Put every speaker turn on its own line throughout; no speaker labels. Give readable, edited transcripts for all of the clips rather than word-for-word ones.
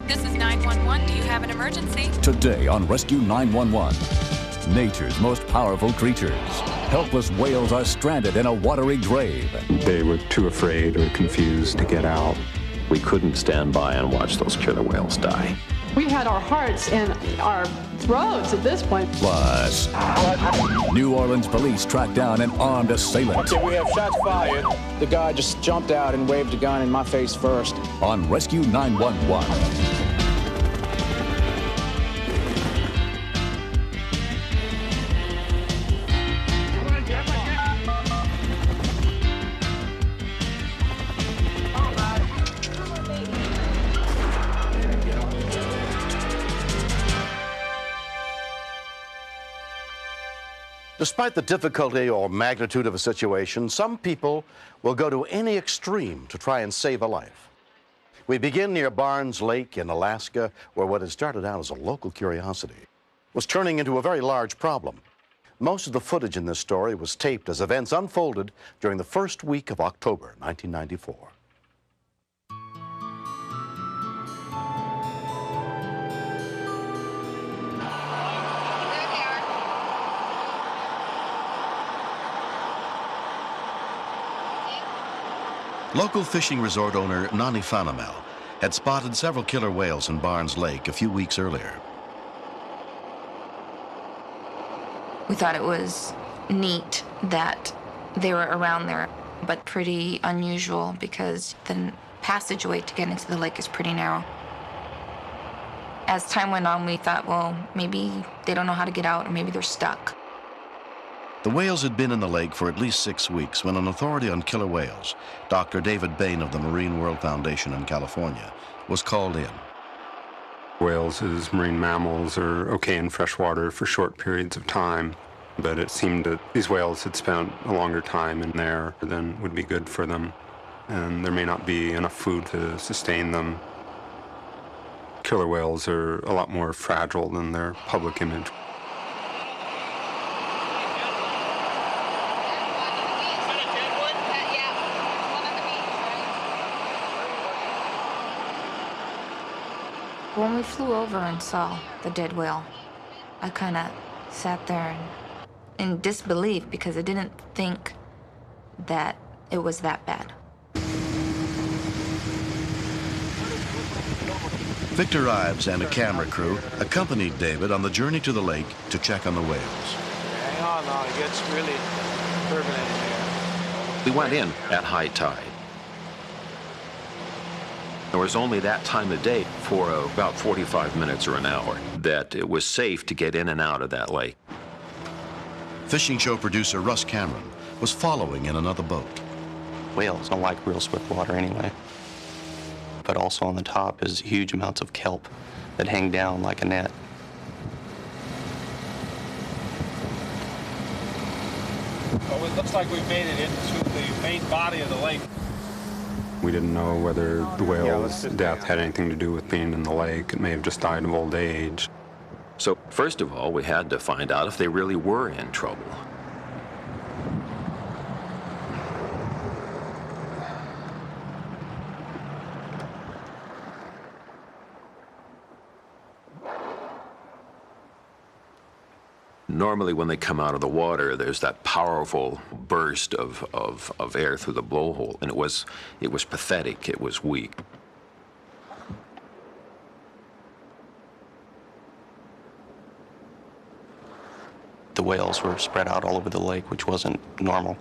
This is 911. Do you have an emergency?
Today on Rescue 911, nature's most powerful creatures. Helpless whales are stranded in a watery grave.
They were too afraid or confused to get out.
We couldn't stand by and watch those killer whales die.
We had our hearts in our throats at this point.
Plus, New Orleans police tracked down an armed assailant.
Okay, we have shots fired. The guy just jumped out and waved a gun in my face first.
On Rescue 911.
Despite the difficulty or magnitude of a situation, some people will go to any extreme to try and save a life. We begin near Barnes Lake in Alaska, where what had started out as a local curiosity was turning into a very large problem. Most of the footage in this story was taped as events unfolded during the first week of October 1994. Local fishing resort owner Nani Fanamel had spotted several killer whales in Barnes Lake a few weeks earlier.
We thought it was neat that they were around there, but pretty unusual because the passageway to get into the lake is pretty narrow. As time went on, we thought, well, maybe they don't know how to get out, or maybe they're stuck.
The whales had been in the lake for at least 6 weeks when an authority on killer whales, Dr. David Bain of the Marine World Foundation in California, was called in.
Whales as marine mammals are okay in freshwater for short periods of time, but it seemed that these whales had spent a longer time in there than would be good for them, and there may not be enough food to sustain them. Killer whales are a lot more fragile than their public image.
When we flew over and saw the dead whale, I kind of sat there in disbelief because I didn't think that it was that bad.
Victor Ives and a camera crew accompanied David on the journey to the lake to check on the whales.
Hang on now, it gets really turbulent in here.
We went in at high tide. There was only that time of day for about 45 minutes or an hour that it was safe to get in and out of that lake.
Fishing show producer Russ Cameron was following in another boat.
Whales don't like real swift water anyway. But also on the top is huge amounts of kelp that hang down like a net.
Well, it looks like we've made it into the main body of the lake.
We didn't know whether the whale's death had anything to do with being in the lake. It may have just died of old age.
So first of all, we had to find out if they really were in trouble. Normally when they come out of the water, there's that powerful burst of air through the blowhole, and it was pathetic, it was weak.
The whales were spread out all over the lake, which wasn't normal.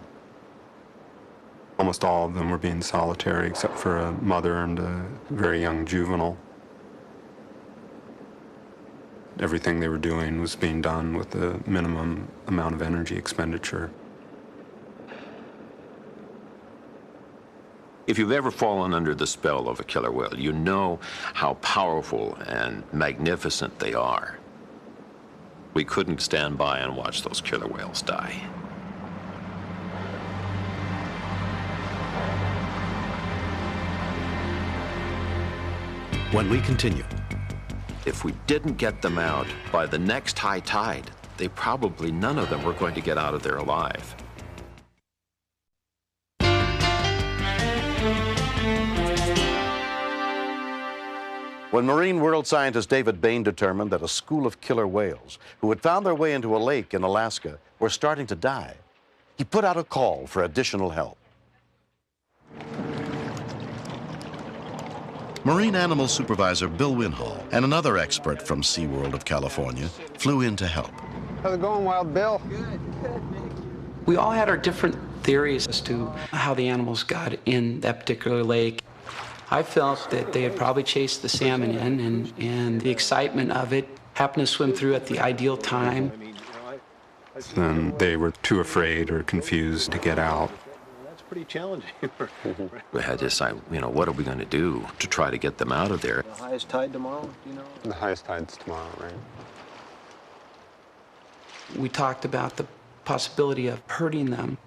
Almost all of them were being solitary, except for a mother and a very young juvenile. Everything they were doing was being done with the minimum amount of energy expenditure.
If you've ever fallen under the spell of a killer whale, you know how powerful and magnificent they are. We couldn't stand by and watch those killer whales die.
When we continue,
if we didn't get them out by the next high tide, none of them were going to get out of there alive.
When marine world scientist David Bain determined that a school of killer whales who had found their way into a lake in Alaska were starting to die, he put out a call for additional help. Marine animal supervisor Bill Winhall and another expert from SeaWorld of California flew in to help.
How's it going, Wild Bill?
We all had our different theories as to how the animals got in that particular lake. I felt that they had probably chased the salmon in, and the excitement of it happened to swim through at the ideal time.
Then they were too afraid or confused to get out.
That's pretty challenging.
We had to decide, what are we going to do to try to get them out of there?
The highest tide tomorrow, do you know?
The highest tide's tomorrow, right?
We talked about the possibility of hurting them.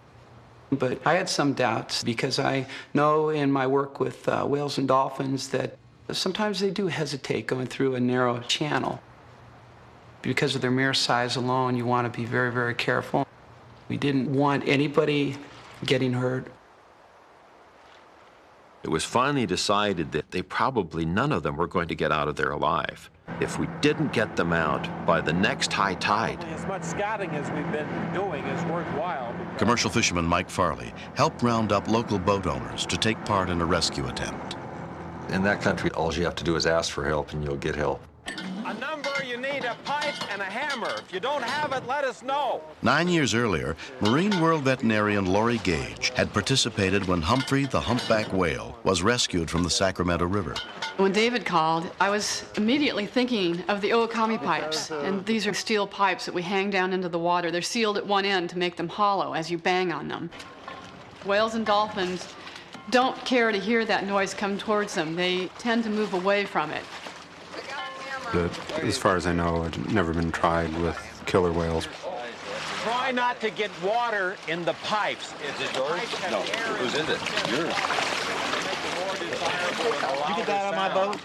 But I had some doubts because I know in my work with whales and dolphins that sometimes they do hesitate going through a narrow channel. Because of their mere size alone, you want to be very, very careful. We didn't want anybody getting hurt.
It was finally decided that none of them were going to get out of there alive. If we didn't get them out by the next high tide.
As much scouting as we've been doing is worthwhile.
Commercial fisherman Mike Farley helped round up local boat owners to take part in a rescue attempt.
In that country, all you have to do is ask for help and you'll get help.
A number, you need a pipe and a hammer. If you don't have it, let us know.
9 years earlier, Marine World veterinarian Laurie Gage had participated when Humphrey the humpback whale was rescued from the Sacramento River.
When David called, I was immediately thinking of the Okami pipes. And these are steel pipes that we hang down into the water. They're sealed at one end to make them hollow as you bang on them. Whales and dolphins don't care to hear that noise come towards them. They tend to move away from it.
But as far as I know, it's never been tried with killer whales.
Try not to get water in the pipes.
Is it yours? No. Whose is it? Yours.
You get that on my boat?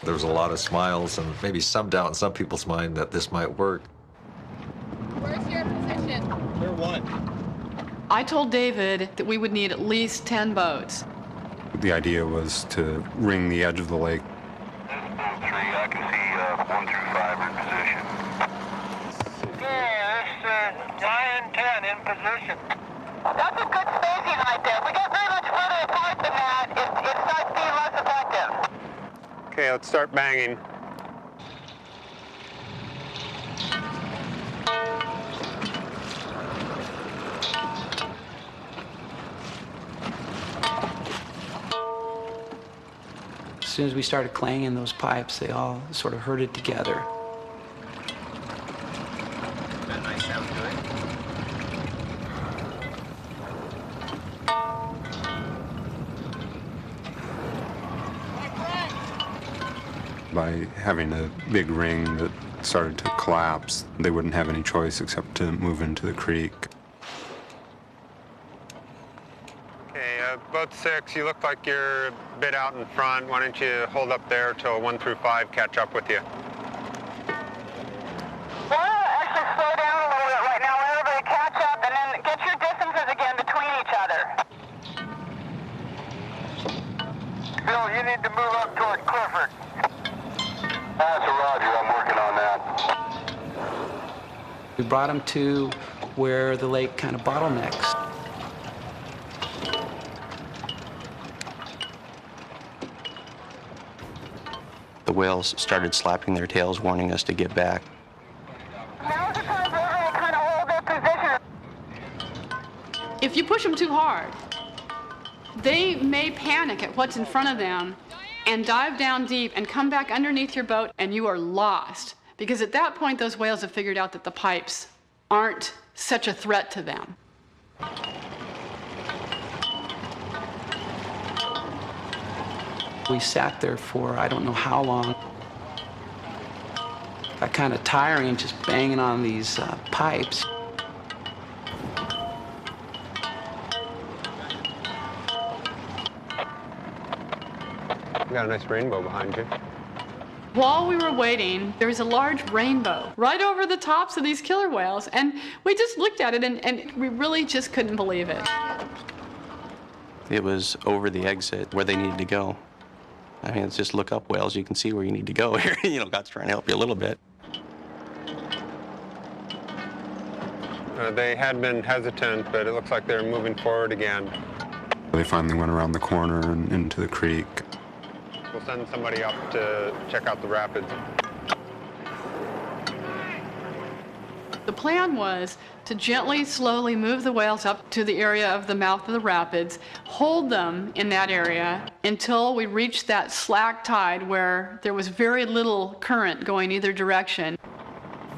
There was a lot of smiles and maybe some doubt in some people's mind that this might work.
Where's your position?
We're one.
I told David that we would need at least 10 boats.
The idea was to ring the edge of the lake.
I can see 1 through 5 in position. Yeah, there's 9 and 10 in position. That's a good spacing right there. If we get very much further apart than that, it starts being less effective.
Okay, let's start banging.
As soon as we started clanging those pipes, they all sort of herded together.
That nice sound to it.
By having a big ring that started to collapse, they wouldn't have any choice except to move into the creek. Okay, boat 6, you look like you're a bit out in front. Why don't you hold up there till 1 through 5 catch up with you?
Well, actually slow down a little bit right now. Let everybody catch up and then get your distances again between each other. Bill, you need to move up toward Clifford. That's a Roger. I'm working on that.
We brought them to where the lake kind of bottlenecks.
The whales started slapping their tails, warning us to get back.
Now's the time for everyone to kind of hold their position.
If you push them too hard, they may panic at what's in front of them and dive down deep and come back underneath your boat, and you are lost. Because at that point, those whales have figured out that the pipes aren't such a threat to them.
We sat there for I don't know how long. Got kind of tiring just banging on these pipes.
We got a nice rainbow behind you.
While we were waiting, there was a large rainbow right over the tops of these killer whales, and we just looked at it and we really just couldn't believe it.
It was over the exit where they needed to go. I mean, it's just look up whales. You can see where you need to go here. You know, God's trying to help you a little bit.
They had been hesitant, but it looks like they're moving forward again. They finally went around the corner and into the creek. We'll send somebody up to check out the rapids.
The plan was to gently, slowly move the whales up to the area of the mouth of the rapids, hold them in that area until we reached that slack tide where there was very little current going either direction,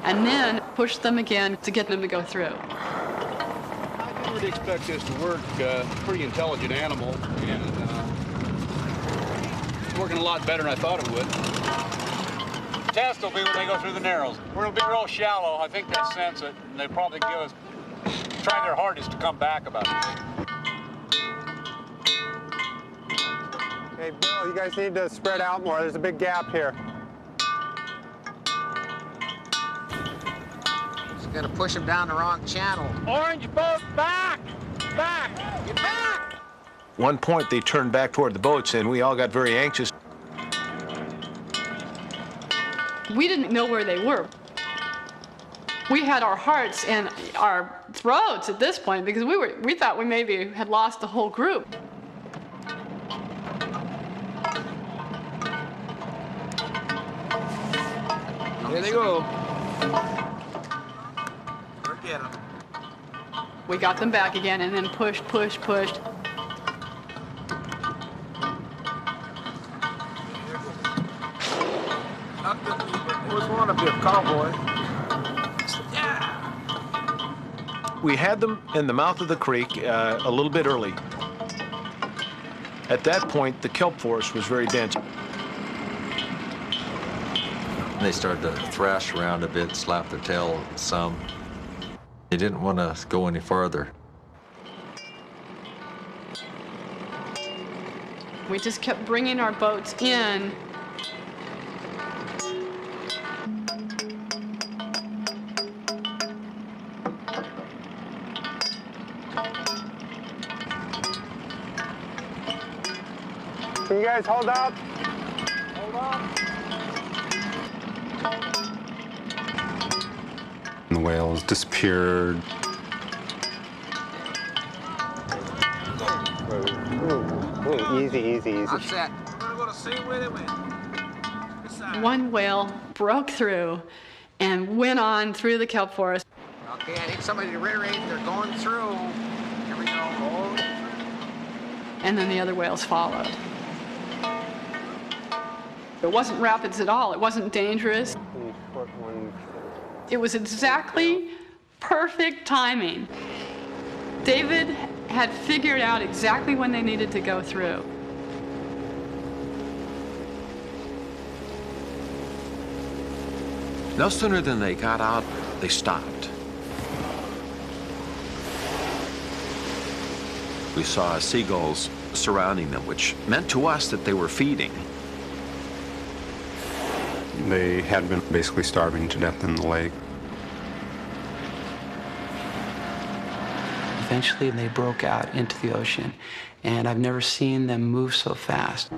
and then push them again to get them to go through.
I didn't really expect this to work. Pretty intelligent animal, and it's working a lot better than I thought it would. The test will be when they go through the narrows. Where it'll be real shallow, I think they sense it, and they probably try their hardest to come back about it.
Hey, Bill, you guys need to spread out more. There's a big gap here.
It's gonna push them down the wrong channel.
Orange boat, back! Back!
Get back!
One point they turned back toward the boats, and we all got very anxious.
We didn't know where they were. We had our hearts in our throats at this point because we thought we maybe had lost the whole group.
Here they go. Forget them.
We got them back again and then pushed.
Where's one up here, cowboy?
We had them in the mouth of the creek a little bit early. At that point, the kelp forest was very dense.
They started to thrash around a bit, slap their tail some. They didn't want to go any farther.
We just kept bringing our boats in.
Can you guys hold up?
Hold on.
The whales disappeared. Easy.
I'm set. We're gonna go the same way they went.
One whale broke through and went on through the kelp forest.
Okay, I need somebody to reiterate. They're going through. Here we go.
And then the other whales followed. It wasn't rapids at all. It wasn't dangerous. It was exactly perfect timing. David had figured out exactly when they needed to go through.
No sooner than they got out, they stopped. We saw seagulls surrounding them, which meant to us that they were feeding.
They had been basically starving to death in the lake.
Eventually, they broke out into the ocean, and I've never seen them move so fast.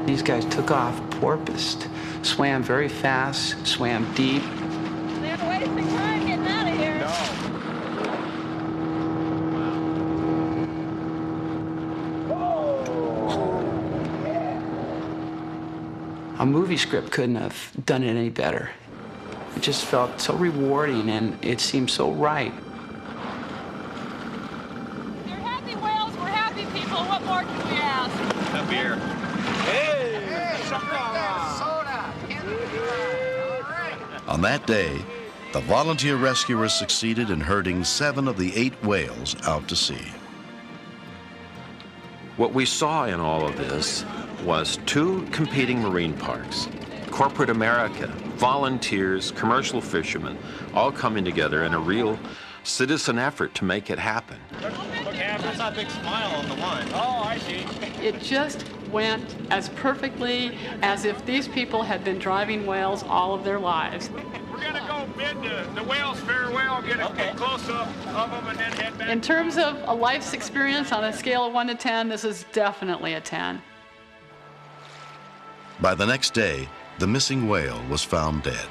These guys took off, porpoised, swam very fast, swam deep.
They're wasting time getting out of here.
A movie script couldn't have done it any better. It just felt so rewarding, and it seemed so right.
You're happy whales, we're happy people. What more can we ask?
A beer.
Hey, soda. All right.
On that day, the volunteer rescuers succeeded in herding 7 of the 8 whales out to sea.
What we saw in all of this was 2 competing marine parks, corporate America, volunteers, commercial fishermen, all coming together in a real citizen effort to make it happen.
Look, that's that big smile on the line. Oh, I see.
It just went as perfectly as if these people had been driving whales all of their lives.
We're gonna go bid the whales farewell, get a close-up of them, and then head back.
In terms of a life's experience on a scale of 1 to 10, this is definitely a 10.
By the next day, the missing whale was found dead.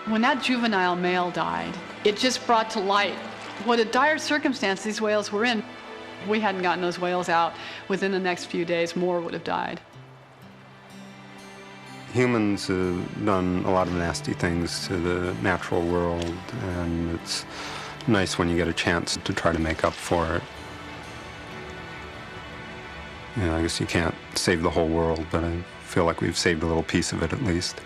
When that juvenile male died, it just brought to light what a dire circumstance these whales were in. If we hadn't gotten those whales out within the next few days, more would have died.
Humans have done a lot of nasty things to the natural world, and it's nice when you get a chance to try to make up for it. You know, I guess you can't save the whole world, but I feel like we've saved a little piece of it at least.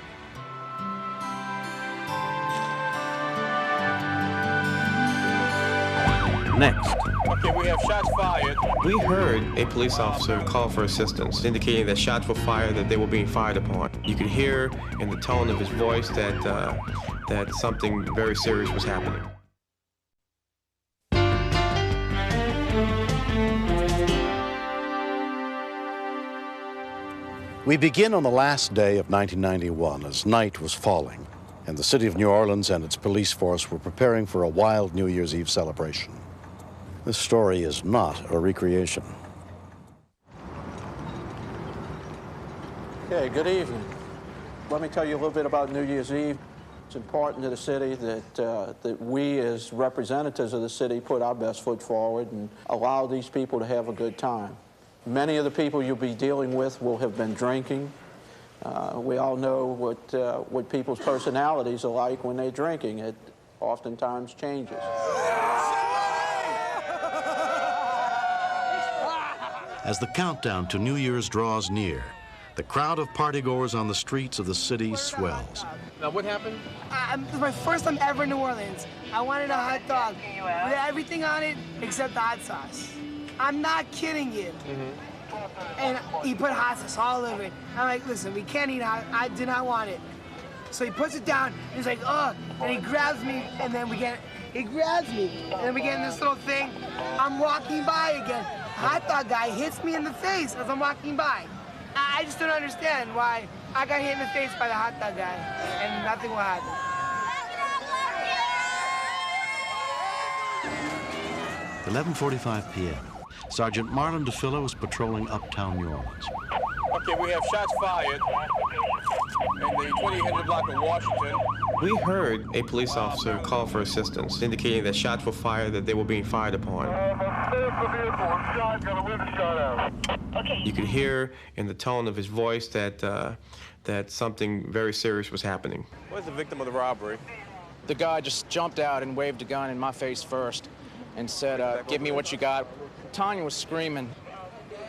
Next.
Okay, we have shots fired.
We heard a police officer call for assistance, indicating that shots were fired, that they were being fired upon. You could hear in the tone of his voice that something very serious was happening.
We begin on the last day of 1991 as night was falling, and the city of New Orleans and its police force were preparing for a wild New Year's Eve celebration. This story is not a recreation.
Okay, good evening. Let me tell you a little bit about New Year's Eve. It's important to the city that we, as representatives of the city, put our best foot forward and allow these people to have a good time. Many of the people you'll be dealing with will have been drinking. We all know what people's personalities are like when they're drinking. It oftentimes changes.
As the countdown to New Year's draws near, the crowd of partygoers on the streets of the city swells.
Now, what happened?
This is my first time ever in New Orleans. I wanted a hot dog with everything on it except the hot sauce. I'm not kidding you. And he put hot sauce all over it. I'm like, listen, we can't eat hot. I do not want it. So he puts it down. He's like, oh, and he grabs me, and then he grabs me, and then we get in this little thing. I'm walking by again. Hot dog guy hits me in the face as I'm walking by. I just don't understand why I got hit in the face by the hot dog guy and nothing will happen.
At 11:45 p.m., Sergeant Marlon DeFillo is patrolling uptown New Orleans.
Okay, we have shots fired in the 2800 block of Washington.
We heard a police officer call for assistance, indicating that shots were fired, that they were being fired upon. You could hear in the tone of his voice that something very serious was happening.
Where's the victim of the robbery?
The guy just jumped out and waved a gun in my face first and said, give me what you got. Tanya was screaming.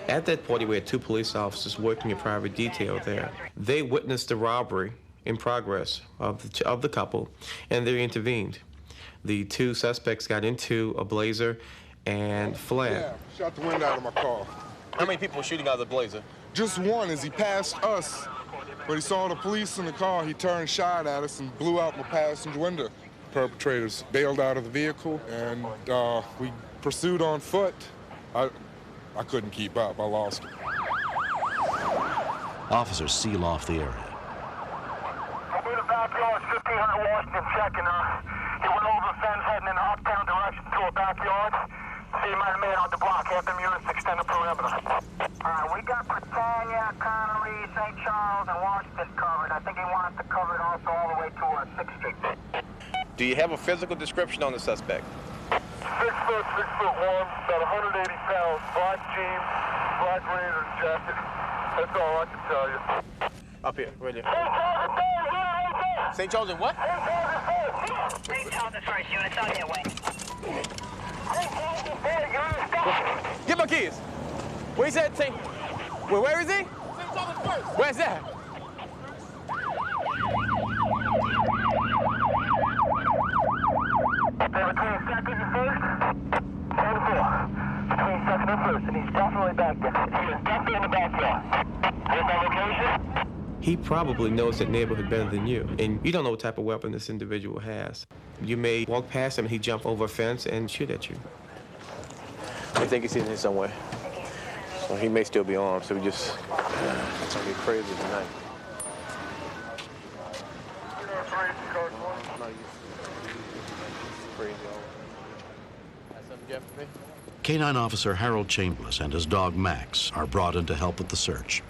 At that party, we had two police officers working in private detail there. They witnessed the robbery in progress of the couple, and they intervened. The two suspects got into a Blazer and fled.
Yeah, shot the window out of my car.
How many people were shooting out of the Blazer?
Just one. As he passed us, but he saw the police in the car, he turned, shot at us, and blew out my passenger window. Perpetrators bailed out of the vehicle, and we pursued on foot. I couldn't keep up. I lost him.
Officers seal off the area.
I'll be in the backyard, 1500 Washington, checking. He went over the fence heading in the uptown direction to a backyard. So he might have made it out the block. Have them units extend the perimeter. All right, we got Britannia, Connolly, St. Charles, and Washington covered. I think he wants to cover it also all the way to 6th Street.
Do you have a physical description on the suspect?
6'1", about 180 pounds, black jeans, black Raiders jacket. That's all I can tell you.
Up here, right here. St. Charles and what?
St. Charles is first unit, on your way.
Get my keys. Where he said, St. Where is he? St. Charles first. Where's that?
Between second and first, 10-4. Between second and first, and he's definitely back there. He is definitely in the backyard. Here's my location.
He probably knows that neighborhood better than you, and you don't know what type of weapon this individual has. You may walk past him and he jump over a fence and shoot at you.
I think he's in here somewhere. So he may still be armed, so we just, it's gonna be crazy tonight.
Canine Officer Harold Chambliss and his dog Max are brought in to help with the search.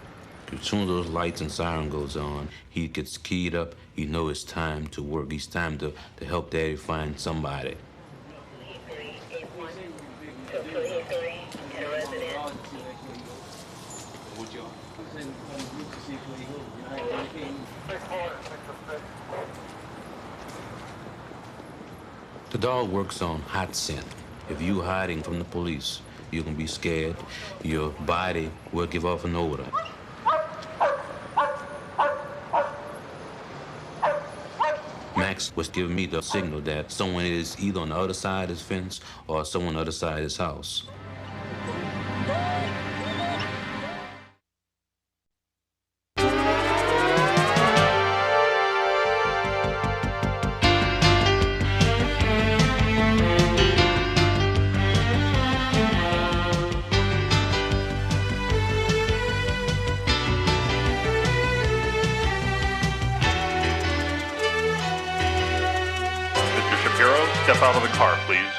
As soon as those lights and siren goes on, he gets keyed up. He knows it's time to work. It's time to help Daddy find somebody. The dog works on hot scent. If you hiding from the police, you can be scared. Your body will give off an odor. Max was giving me the signal that someone is either on the other side of his fence or someone on the other side of his house.
Step out of the car, please.